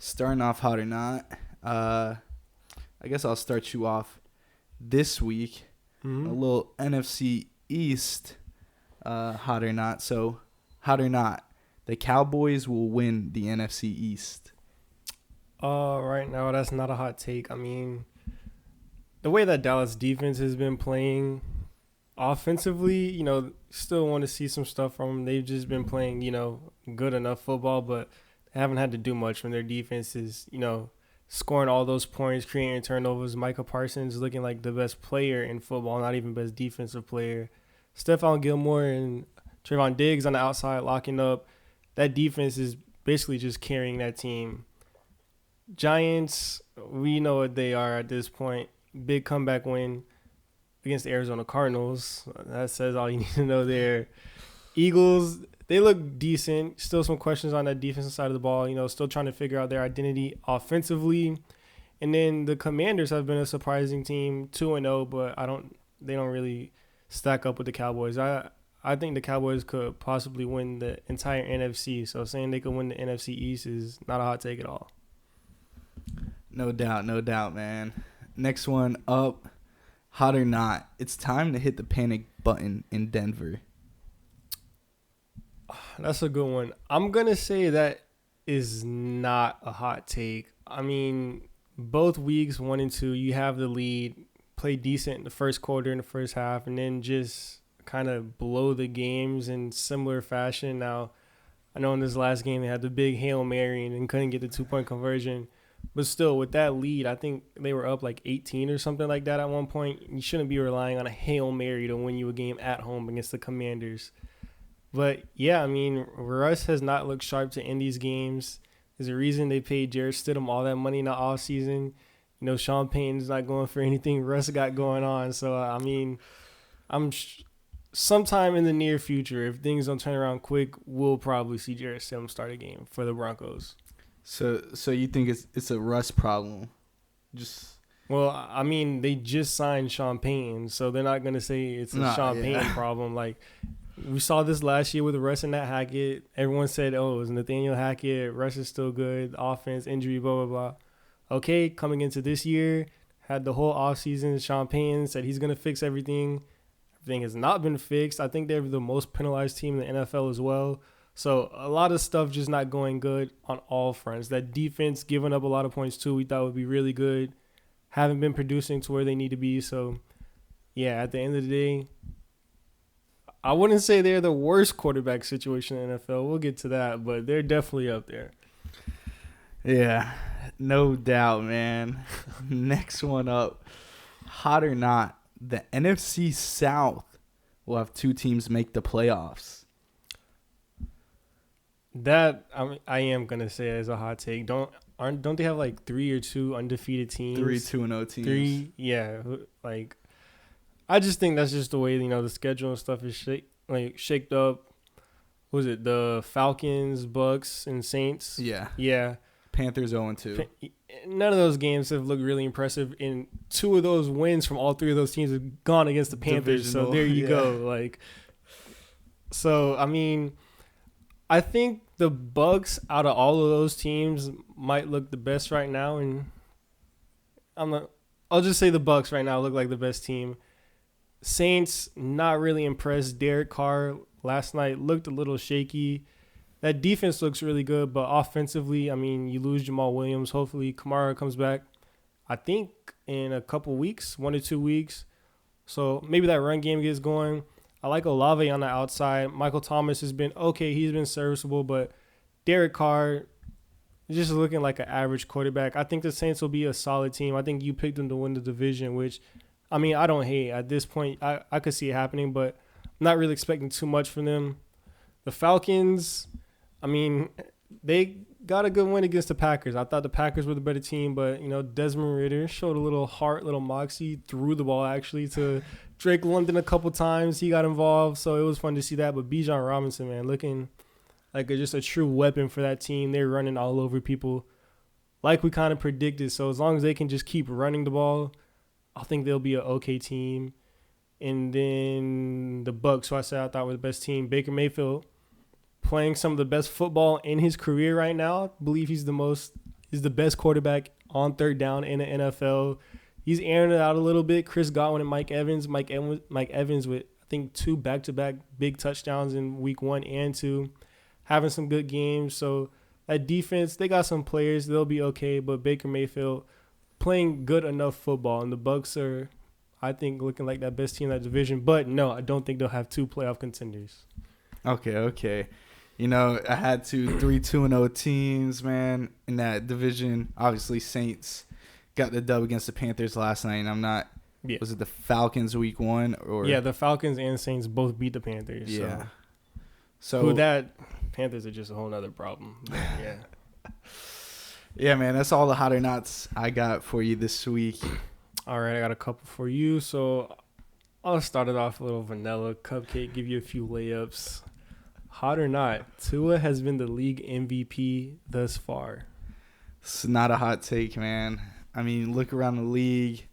Starting off hot or not, I guess I'll start you off this week. A little NFC East, hot or not. So, hot or not, the Cowboys will win the NFC East. Right now, that's not a hot take. I mean, the way that Dallas defense has been playing offensively, still want to see some stuff from them. They've just been playing, good enough football, but they haven't had to do much when their defense is, scoring all those points, creating turnovers. Micah Parsons looking like the best player in football, not even best defensive player. Stephon Gilmore and Trayvon Diggs on the outside locking up. That defense is basically just carrying that team. Giants, we know what they are at this point. Big comeback win against the Arizona Cardinals. That says all you need to know there. Eagles, they look decent. Still some questions on that defensive side of the ball. Still trying to figure out their identity offensively. And then the Commanders have been a surprising team, 2-0, but they don't really stack up with the Cowboys. I think the Cowboys could possibly win the entire NFC. So saying they could win the NFC East is not a hot take at all. No doubt, man. Next one up, hot or not, it's time to hit the panic button in Denver. That's a good one. I'm going to say that is not a hot take. I mean, both weeks, 1 and 2, you have the lead, play decent in the first quarter, in the first half, and then just kind of blow the games in similar fashion. Now, I know in this last game they had the big Hail Mary and couldn't get the 2-point conversion. But still, with that lead, I think they were up like 18 or something like that at one point. You shouldn't be relying on a Hail Mary to win you a game at home against the Commanders. But, yeah, I mean, Russ has not looked sharp to end these games. There's a reason they paid Jarrett Stidham all that money in the offseason. Sean Payton's not going for anything Russ got going on. So, I mean, sometime in the near future, if things don't turn around quick, we'll probably see Jarrett Stidham start a game for the Broncos. So you think it's a Russ problem? Well, I mean, they just signed Sean Payton, so they're not gonna say it's a Sean Payton problem. Like we saw this last year with Russ and Nat Hackett. Everyone said, "Oh, it was Nathaniel Hackett. Russ is still good. Offense, injury, blah blah blah." Okay, coming into this year, had the whole offseason. Sean Payton said he's gonna fix everything. Everything has not been fixed. I think they're the most penalized team in the NFL as well. So a lot of stuff just not going good on all fronts. That defense giving up a lot of points too, we thought would be really good. Haven't been producing to where they need to be. So, yeah, at the end of the day, I wouldn't say they're the worst quarterback situation in the NFL. We'll get to that, but they're definitely up there. Yeah, no doubt, man. Next one up, hot or not, the NFC South will have 2 teams make the playoffs. That I am gonna say is a hot take. Don't they have like 3 or 2 undefeated teams? 3 2-0 teams. 3, yeah. Like, I just think that's just the way the schedule and stuff is shaped up. What was it the Falcons, Bucks, and Saints? Yeah. Panthers 0-2. None of those games have looked really impressive. And 2 of those wins from all 3 of those teams have gone against the Panthers. Divisional, so there you go. So I mean, I think the Bucks out of all of those teams might look the best right now, and I'll just say the Bucks right now look like the best team. Saints not really impressed. Derek Carr last night looked a little shaky. That defense looks really good, but offensively, I mean, you lose Jamal Williams. Hopefully, Kamara comes back. I think in a couple weeks, 1 to 2 weeks. So maybe that run game gets going. I like Olave on the outside. Michael Thomas has been okay. He's been serviceable, but Derek Carr is just looking like an average quarterback. I think the Saints will be a solid team. I think you picked them to win the division, which, I mean, I don't hate. At this point, I could see it happening, but I'm not really expecting too much from them. The Falcons, I mean, they got a good win against the Packers. I thought the Packers were the better team, but, Desmond Ridder showed a little heart, little moxie, threw the ball actually to Drake London a couple times. He got involved, so it was fun to see that. But Bijan Robinson, man, looking like just a true weapon for that team. They're running all over people like we kind of predicted. So as long as they can just keep running the ball, I think they'll be an okay team. And then the Bucks, who I said I thought were the best team. Baker Mayfield playing some of the best football in his career right now. I believe he's the most He's the best quarterback on third down in the NFL. He's airing it out a little bit. Chris Godwin and Mike Evans. Mike Evans with, I think, 2 back-to-back big touchdowns in week 1 and 2. Having some good games. So that defense, they got some players. They'll be okay. But Baker Mayfield playing good enough football. And the Bucs are, I think, looking like that best team in that division. But no, I don't think they'll have 2 playoff contenders. Okay. You know, I had 3 2-0 teams, man, in that division. Obviously, Saints got the dub against the Panthers last night, and I'm not. Yeah. Was it the Falcons week 1 or? Yeah, the Falcons and Saints both beat the Panthers. Yeah. So that Panthers are just a whole nother problem. But yeah. Yeah, man, that's all the hot or nots I got for you this week. All right, I got a couple for you. So I'll start it off a little vanilla cupcake, give you a few layups. Hot or not, Tua has been the league MVP thus far. It's not a hot take, man. I mean, look around the league.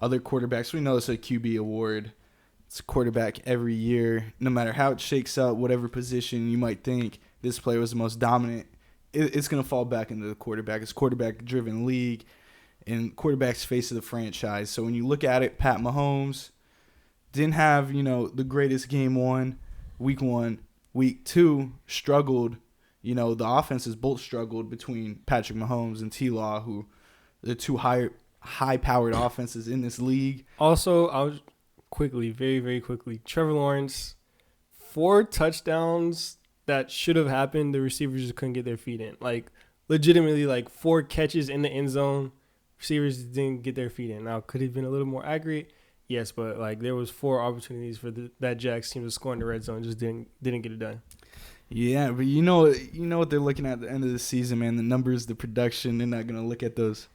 Other quarterbacks, we know it's a QB award. It's a quarterback every year. No matter how it shakes up, whatever position you might think this player was the most dominant, it's going to fall back into the quarterback. It's a quarterback-driven league, and quarterback's face of the franchise. So when you look at it, Pat Mahomes didn't have, the greatest game 1, week 1. Week 2 struggled. The offenses both struggled between Patrick Mahomes and T-Law, who the 2 high-powered offenses in this league. Also, I'll quickly, very, very quickly, Trevor Lawrence, 4 touchdowns that should have happened. The receivers just couldn't get their feet in. Like, legitimately, 4 catches in the end zone. Receivers didn't get their feet in. Now, could he have been a little more accurate? Yes, but there was 4 opportunities for that Jags team to score in the red zone, just didn't get it done. Yeah, but you know what they're looking at the end of the season, man. The numbers, the production. They're not gonna look at those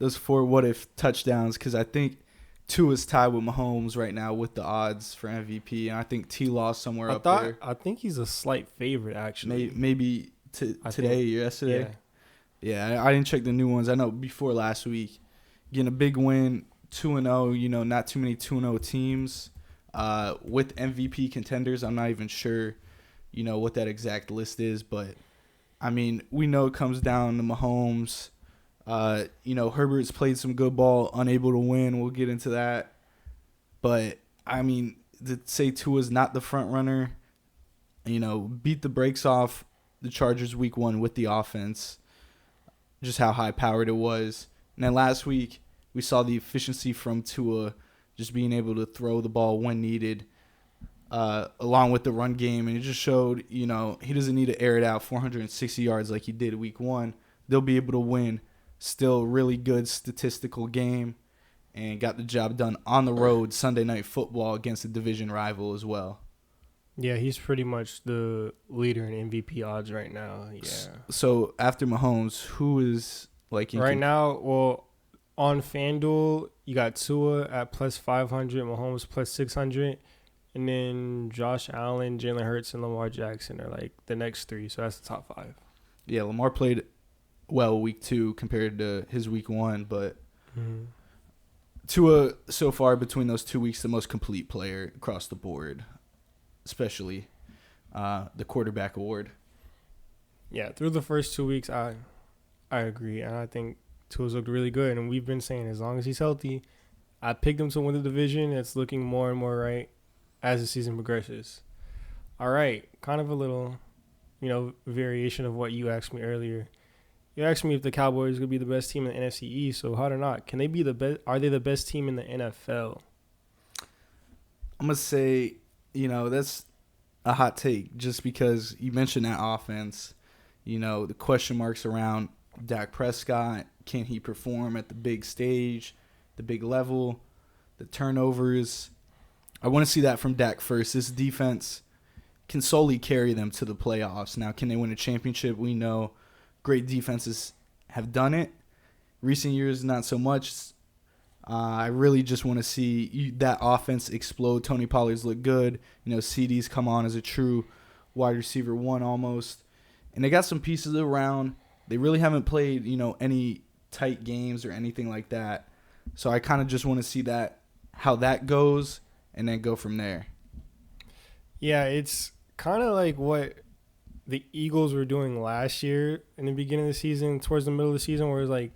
4 what if touchdowns, because I think Tua is tied with Mahomes right now with the odds for MVP, and I think T-Law somewhere up there. I think he's a slight favorite actually. Maybe today or yesterday. Yeah, I didn't check the new ones. I know before last week, getting a big win. 2-0, not too many 2-0 teams with MVP contenders. I'm not even sure, what that exact list is, but I mean, we know it comes down to Mahomes. Herbert's played some good ball, unable to win. We'll get into that, but I mean, to say Tua's not the front runner, beat the brakes off the Chargers week 1 with the offense, just how high powered it was, and then last week. We saw the efficiency from Tua just being able to throw the ball when needed, along with the run game. And it just showed, he doesn't need to air it out 460 yards like he did week 1. They'll be able to win. Still really good statistical game, and got the job done on the road Sunday Night Football against a division rival as well. Yeah, he's pretty much the leader in MVP odds right now. Yeah. So after Mahomes, who is right now? Well, on FanDuel, you got Tua at plus 500, Mahomes plus 600, and then Josh Allen, Jalen Hurts, and Lamar Jackson are the next 3. So that's the top 5. Yeah, Lamar played well week 2 compared to his week 1, but Tua so far between those 2 weeks the most complete player across the board, especially the quarterback award. Yeah, through the first 2 weeks, I agree, and I think Tua's looked really good, and we've been saying as long as he's healthy, I picked him to win the division. It's looking more and more right as the season progresses. All right, kind of a little, variation of what you asked me earlier. You asked me if the Cowboys could be the best team in the NFC East, so hot or not, can they be the best? Are they the best team in the NFL? I'm gonna say, that's a hot take, just because you mentioned that offense. The question marks around Dak Prescott. Can he perform at the big stage, the big level, the turnovers? I want to see that from Dak first. This defense can solely carry them to the playoffs. Now, can they win a championship? We know great defenses have done it. Recent years, not so much. I really just want to see that offense explode. Tony Pollard's look good. CD's come on as a true wide receiver 1 almost. And they got some pieces around. They really haven't played, any tight games or anything like that. So I kind of just want to see how that goes, and then go from there. Yeah, it's kind of like what the Eagles were doing last year in the beginning of the season, towards the middle of the season, where it was like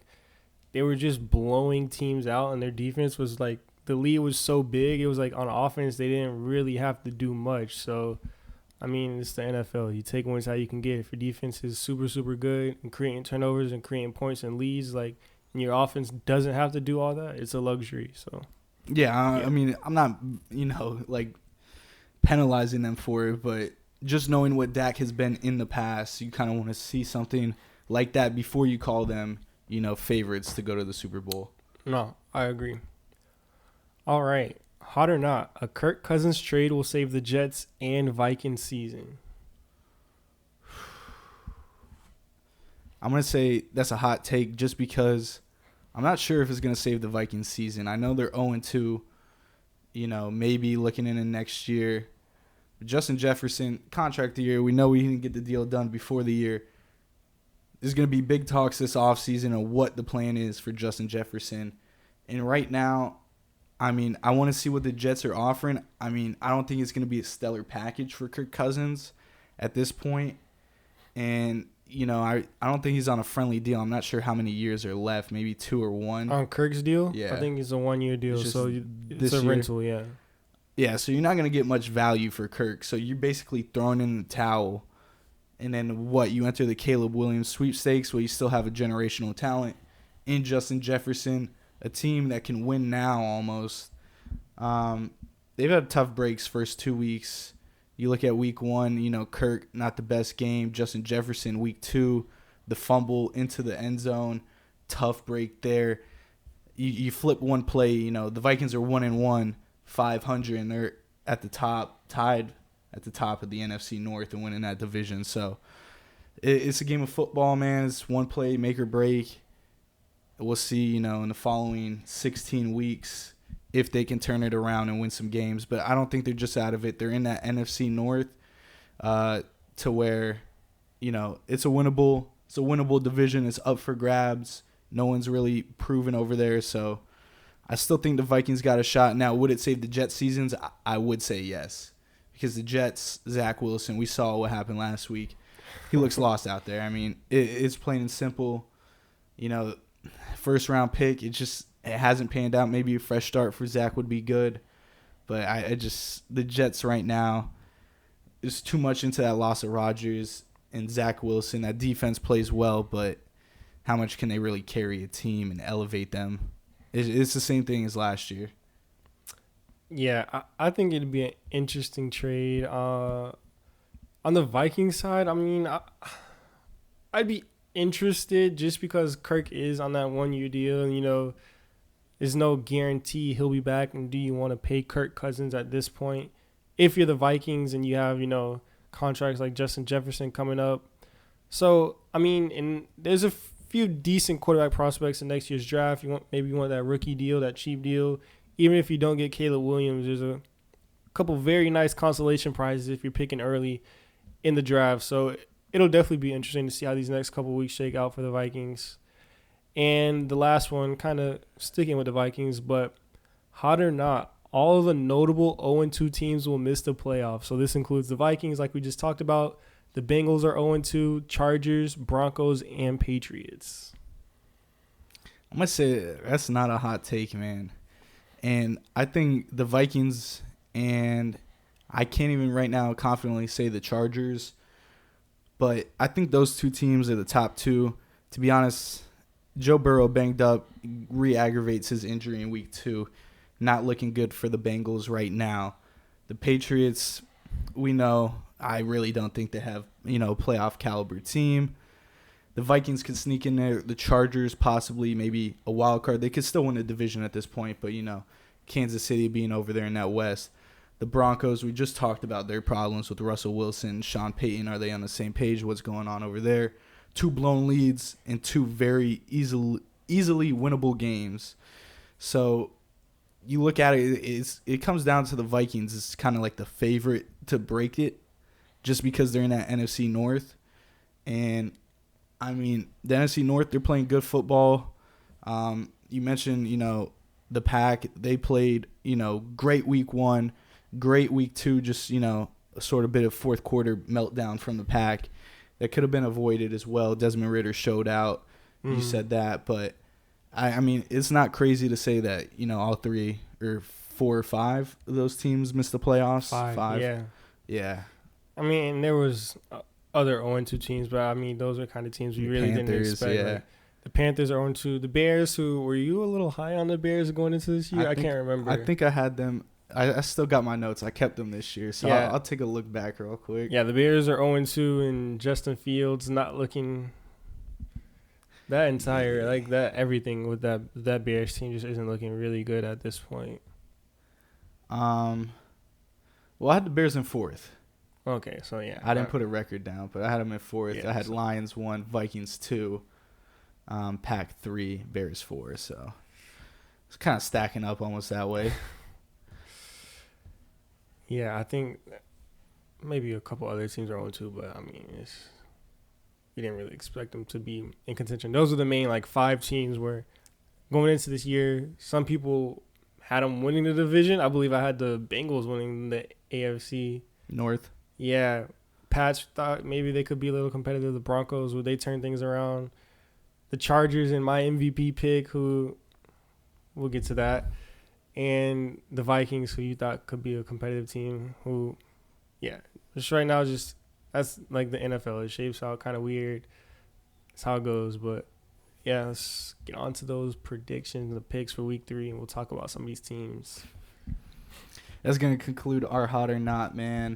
they were just blowing teams out, and their defense was like the lead was so big. It was like on offense they didn't really have to do much. So, I mean, it's the NFL. You take wins how you can get. If your defense is super, super good and creating turnovers and creating points and leads, like, and your offense doesn't have to do all that, it's a luxury. So, yeah. I mean, I'm not, like penalizing them for it, but just knowing what Dak has been in the past, you kind of want to see something like that before you call them, favorites to go to the Super Bowl. No, I agree. All right. Hot or not, a Kirk Cousins trade will save the Jets and Vikings season. I'm going to say that's a hot take just because I'm not sure if it's going to save the Vikings season. I know they're 0-2, maybe looking into next year. Justin Jefferson, contract year, we know we didn't get the deal done before the year. There's going to be big talks this offseason of what the plan is for Justin Jefferson. And right now, I mean, I want to see what the Jets are offering. I mean, I don't think it's going to be a stellar package for Kirk Cousins at this point. And, I don't think he's on a friendly deal. I'm not sure how many years are left, maybe 2 or 1. On Kirk's deal? Yeah. I think it's a 1-year deal, so it's a year. rental, yeah. Yeah, so you're not going to get much value for Kirk. So you're basically throwing in the towel. And then you enter the Caleb Williams sweepstakes where you still have a generational talent in Justin Jefferson, a team that can win now almost. They've had tough breaks first 2 weeks. You look at week 1, Kirk, not the best game. Justin Jefferson, week 2, the fumble into the end zone. Tough break there. You flip one play, the Vikings are 1-1. 500, and they're at the top, tied at the top of the NFC North and winning that division. So it's a game of football, man. It's one play, make or break. We'll see, in the following 16 weeks if they can turn it around and win some games. But I don't think they're just out of it. They're in that NFC North to where, it's a winnable division. It's up for grabs. No one's really proven over there, so I still think the Vikings got a shot. Now, would it save the Jets' seasons? I would say yes. Because the Jets, Zach Wilson, we saw what happened last week. He looks lost out there. I mean, it's plain and simple. First-round pick, it hasn't panned out. Maybe a fresh start for Zach would be good. But the Jets right now is too much into that loss of Rodgers and Zach Wilson. That defense plays well, but how much can they really carry a team and elevate them? It's the same thing as last year. Yeah, I think it'd be an interesting trade. On the Vikings side, I mean, I'd be interested just because Kirk is on that 1-year deal. And, there's no guarantee he'll be back. And do you want to pay Kirk Cousins at this point? If you're the Vikings and you have, contracts like Justin Jefferson coming up. So, I mean, and there's a few decent quarterback prospects in next year's draft. Maybe you want that rookie deal, that cheap deal. Even if you don't get Caleb Williams, there's a couple very nice consolation prizes if you're picking early in the draft. So it'll definitely be interesting to see how these next couple weeks shake out for the Vikings. And the last one, kind of sticking with the Vikings, but hot or not, all of the notable 0-2 teams will miss the playoffs. So this includes the Vikings, like we just talked about. The Bengals are 0-2, Chargers, Broncos, and Patriots. I'm going to say that's not a hot take, man. And I think the Vikings, and I can't even right now confidently say the Chargers, but I think those two teams are the top two. To be honest, Joe Burrow banged up, re-aggravates his injury in week 2. Not looking good for the Bengals right now. The Patriots, we know, I really don't think they have, a playoff caliber team. The Vikings could sneak in there. The Chargers possibly, maybe a wild card. They could still win the division at this point, but, Kansas City being over there in that West. The Broncos, we just talked about their problems with Russell Wilson, Sean Payton. Are they on the same page? What's going on over there? 2 blown leads and 2 very easily winnable games. So you look at it, it comes down to the Vikings. It's kind of like the favorite to break it just because they're in that NFC North. And, I mean, the NFC North, they're playing good football. You mentioned, the Pack. They played, great week 1, great week 2, just, a sort of bit of fourth quarter meltdown from the Pack. that could have been avoided as well. Desmond Ridder showed out. You said that, but I mean, it's not crazy to say that, all 3 or 4 or 5 of those teams missed the playoffs. 5. Yeah. I mean, there was other 0-2 teams, but I mean, those are kind of teams we really didn't expect. Yeah. Like, the Panthers are 0-2. The Bears, were you a little high on the Bears going into this year? I can't remember. I think I had them. I still got my notes. I kept them this year, so I'll take a look back real quick. Yeah, the Bears are 0-2, and Justin Fields not looking. That entire everything with that Bears team just isn't looking really good at this point. Well, I had the Bears in 4th. Okay, so yeah, I didn't put a record down, but I had them in 4th. Yeah, I had Lions 1, Vikings 2, Pack 3, Bears 4. So it's kind of stacking up almost that way. Yeah, I think maybe a couple other teams are 0-2, but I mean, you didn't really expect them to be in contention. Those are the main 5 teams where going into this year, some people had them winning the division. I believe I had the Bengals winning the AFC North. Yeah, Pats thought maybe they could be a little competitive. The Broncos, would they turn things around? The Chargers and my MVP pick, who we'll get to that. And the Vikings, who you thought could be a competitive team, who, yeah, just right now, that's like the NFL. It shapes out kind of weird. That's how it goes. But, yeah, let's get on to those predictions and the picks for week 3, and we'll talk about some of these teams. That's going to conclude our Hot or Not, man.